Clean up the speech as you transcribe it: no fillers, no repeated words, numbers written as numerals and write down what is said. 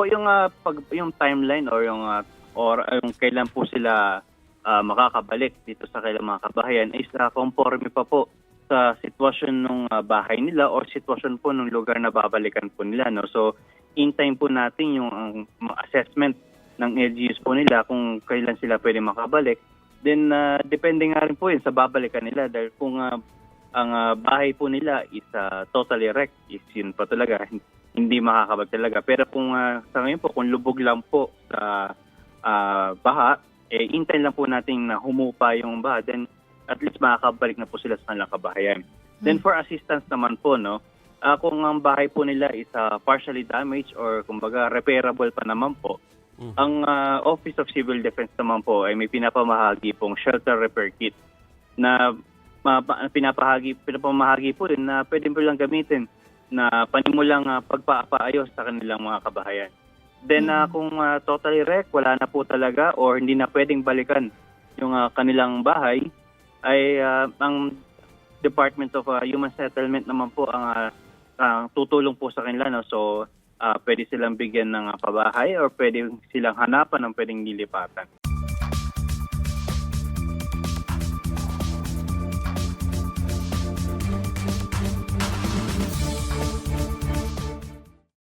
po yung yung timeline or yung kailan po sila makakabalik dito sa kailang mga kabahayan is conforme pa po sa sitwasyon ng bahay nila or sitwasyon po ng lugar na babalikan po nila, no. So hintayin po natin yung assessment ng LGUs po nila kung kailan sila pwede makabalik. Then depende nga rin po yun sa babalikan nila dahil kung ang bahay po nila is totally wrecked, is yun pa talaga, hindi makakabalik talaga. Pero kung sa ngayon po, kung lubog lang po sa baha, hintayin lang po natin na humupa yung baha, then at least makakabalik na po sila sa kanilang kabahayan. Then for assistance naman po, no, kung ang bahay po nila is partially damaged or kumbaga repairable pa naman po, ang Office of Civil Defense naman po ay may pinapamahagi pong shelter repair kit na pinapamahagi po din na pwede po lang gamitin na panimulang pagpapaayos sa kanilang mga kabahayan. Then kung totally wreck, wala na po talaga or hindi na pwedeng balikan yung kanilang bahay, ay ang Department of Human Settlement naman po ang tutulong po sa kanila, no? So pwede silang bigyan ng pabahay or pwede silang hanapan ng pwedeng nilipatan.